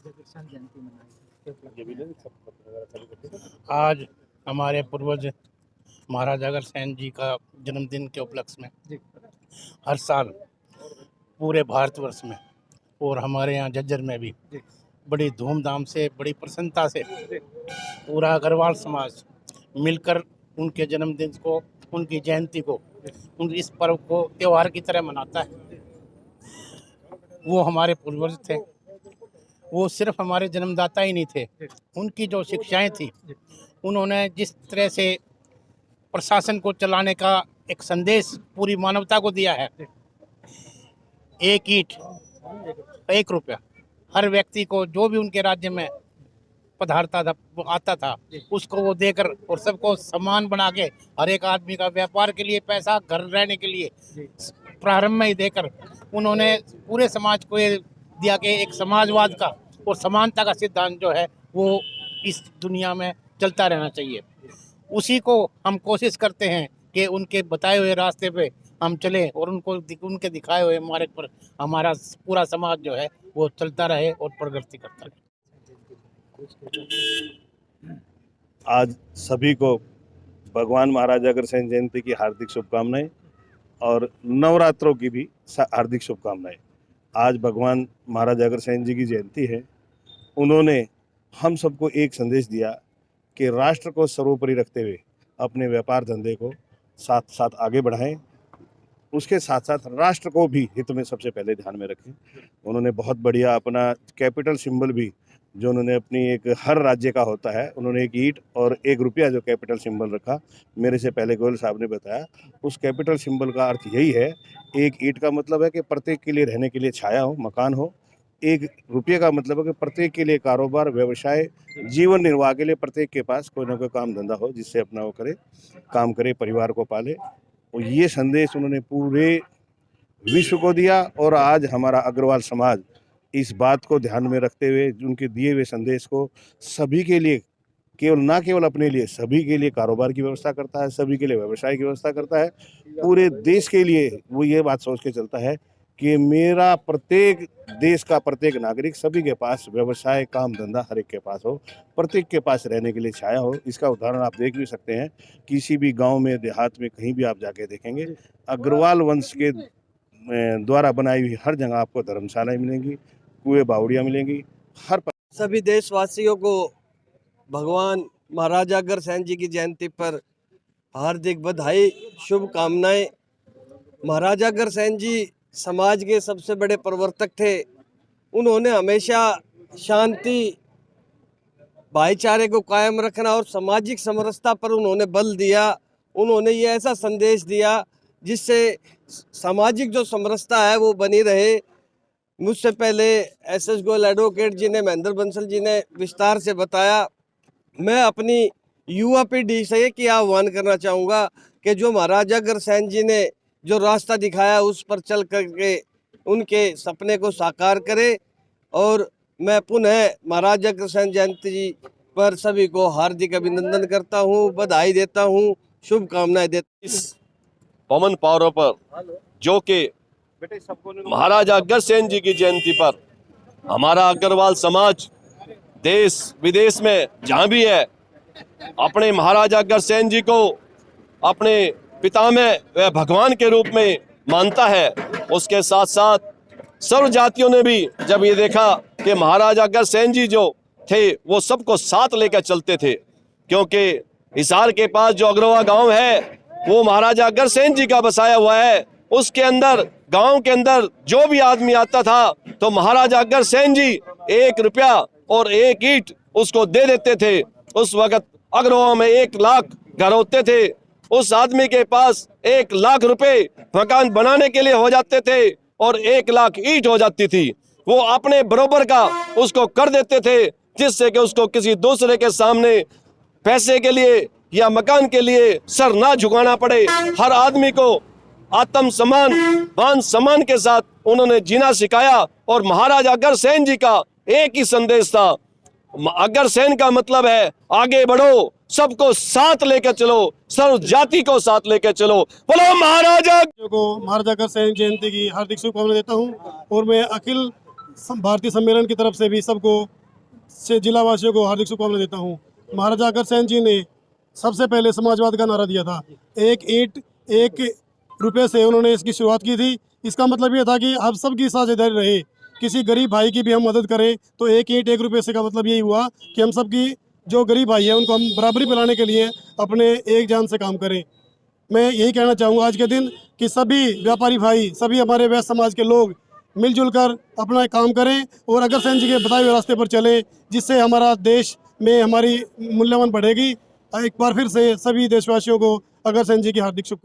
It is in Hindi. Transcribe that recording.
अग्रसेन जयंती मनाई? आज हमारे पूर्वज महाराजा अग्रसेन जी का जन्मदिन के उपलक्ष्य में जी हर साल पूरे भारतवर्ष में और हमारे यहाँ झज्जर में भी जी बड़ी धूमधाम से, बड़ी प्रसन्नता से जी पूरा अग्रवाल समाज मिलकर उनके जन्मदिन को, उनकी जयंती को, उन इस पर्व को त्योहार की तरह मनाता है। वो हमारे पूर्वज थे, वो सिर्फ हमारे जन्मदाता ही नहीं थे। उनकी जो शिक्षाएं थी, उन्होंने जिस तरह से प्रशासन को चलाने का एक संदेश पूरी मानवता को दिया है, एक ईंट 1 रुपया, हर व्यक्ति को जो भी उनके राज्य में पधारता था, वो आता था, उसको वो देकर और सबको समान बना के, हर एक आदमी का व्यापार के लिए पैसा, घर रहने के लिए प्रारंभ में ही देकर उन्होंने पूरे समाज को ये दिया कि एक समाजवाद का और समानता का सिद्धांत जो है वो इस दुनिया में चलता रहना चाहिए। उसी को हम कोशिश करते हैं कि उनके बताए हुए रास्ते पे हम चलें और उनके दिखाए हुए मार्ग पर हमारा पूरा समाज जो है वो चलता रहे और प्रगति करता रहे। आज सभी को भगवान महाराजा अग्रसेन जयंती की हार्दिक शुभकामनाएं और नवरात्रों की भी हार्दिक शुभकामनाएं। आज भगवान महाराजा अग्रसेन जी की जयंती है। उन्होंने हम सबको एक संदेश दिया कि राष्ट्र को सर्वोपरि रखते हुए अपने व्यापार धंधे को साथ साथ आगे बढ़ाएं, उसके साथ साथ राष्ट्र को भी हित में सबसे पहले ध्यान में रखें। उन्होंने बहुत बढ़िया अपना कैपिटल सिंबल भी जो उन्होंने अपनी एक हर राज्य का होता है, उन्होंने एक ईंट और 1 रुपया जो कैपिटल सिंबल रखा। मेरे से पहले गोयल साहब ने बताया, उस कैपिटल सिंबल का अर्थ यही है। एक ईंट का मतलब है कि प्रत्येक के लिए रहने के लिए छाया हो, मकान हो। 1 रुपये का मतलब है कि प्रत्येक के लिए कारोबार, व्यवसाय, जीवन निर्वाह के लिए प्रत्येक के पास कोई ना कोई काम धंधा हो जिससे अपना वो करे, काम करे, परिवार को पाले। और ये संदेश उन्होंने पूरे विश्व को दिया। और आज हमारा अग्रवाल समाज इस बात को ध्यान में रखते हुए उनके दिए हुए संदेश को सभी के लिए, ना केवल अपने लिए, सभी के लिए कारोबार की व्यवस्था करता है, सभी के लिए व्यवसाय की व्यवस्था करता है। पूरे देश के लिए वो ये बात सोच के चलता है कि मेरा प्रत्येक देश का प्रत्येक नागरिक, सभी के पास व्यवसाय, काम धंधा हर एक के पास हो, प्रत्येक के पास रहने के लिए छाया हो। इसका उदाहरण आप देख भी सकते हैं। किसी भी गांव में, देहात में, कहीं भी आप जाके देखेंगे, अग्रवाल वंश के द्वारा बनाई हुई हर जगह आपको धर्मशालाएं मिलेंगी, कुएं बावड़ियाँ मिलेंगी। हर सभी देशवासियों को भगवान महाराजा अग्रसेन जी की जयंती पर हार्दिक बधाई, शुभकामनाएं। महाराजा अग्रसेन जी समाज के सबसे बड़े प्रवर्तक थे। उन्होंने हमेशा शांति, भाईचारे को कायम रखना और सामाजिक समरसता पर उन्होंने बल दिया। उन्होंने ये ऐसा संदेश दिया जिससे सामाजिक जो समरसता है वो बनी रहे। मुझसे पहले एसएस गोयल एडवोकेट जी ने, महेंद्र बंसल जी ने विस्तार से बताया। मैं अपनी युवा पीढ़ी से एक आह्वान करना चाहूँगा कि जो महाराजा अग्रसेन जी ने जो रास्ता दिखाया उस पर चल करके उनके सपने को साकार करे। और मैं पुनः महाराजा अग्रसेन जयंती जी पर सभी को हार्दिक अभिनंदन करता हूँ, बधाई देता हूँ, शुभकामनाएं देता हूँ। इस पवन पर्व पर जो कि महाराजा अग्रसेन जी की जयंती पर हमारा अग्रवाल समाज देश विदेश में जहाँ भी है अपने महाराजा अग्रसेन जी को अपने पितामह व भगवान के रूप में मानता है। उसके साथ साथ सर्व जातियों ने भी जब ये देखा कि महाराजा अग्रसेन जी जो थे वो सबको साथ लेकर चलते थे, क्योंकि हिसार के पास जो अग्रवा गांव है वो महाराजा अग्रसेन जी का बसाया हुआ है। उसके अंदर, गांव के अंदर जो भी आदमी आता था तो महाराजा अग्रसेन जी 1 रुपया और 1 ईंट उसको दे देते थे। उस वक्त अग्रवा में 1 लाख घर होते थे। उस आदमी के पास 1 लाख रुपए मकान बनाने के लिए हो जाते थे और 1 लाख ईंट हो जाती थी। वो अपने बरोबर का उसको कर देते थे, जिससे कि उसको किसी दूसरे के सामने पैसे के लिए या मकान के लिए सर ना झुकाना पड़े। हर आदमी को आत्म सम्मान, मान सम्मान के साथ उन्होंने जीना सिखाया। और महाराजा अग्रसेन जी का एक ही संदेश था, अग्रसेन का मतलब है आगे बढ़ो, सबको साथ लेकर चलो, सर्व जाति को साथ लेकर चलो। बोलो महाराजा को महाराजा अग्रसेन जयंती की हार्दिक शुभकामनाएं देता हूं। और मैं अखिल भारतीय सम्मेलन की तरफ से भी सबको से जिलावासियों को हार्दिक शुभकामनाएं देता हूँ। महाराजा अग्रसेन जी ने सबसे पहले समाजवाद का नारा दिया था। एक ईंट एक रुपये से उन्होंने इसकी शुरुआत की थी। इसका मतलब ये था कि आप सबकी साझेदारी रहे, किसी गरीब भाई की भी हम मदद करें। तो एक ईंट एक रुपये से का मतलब यही हुआ कि हम सबकी जो गरीब भाई है उनको हम बराबरी बनाने के लिए अपने एक जान से काम करें। मैं यही कहना चाहूँगा आज के दिन कि सभी व्यापारी भाई, सभी हमारे वैश्य समाज के लोग मिलजुल कर अपना काम करें और अग्रसेन जी के बताए हुए रास्ते पर चलें, जिससे हमारा देश में हमारी मूल्यवान बढ़ेगी। एक बार फिर से सभी देशवासियों को अग्रसेन जी की हार्दिक शुभकामनाएं।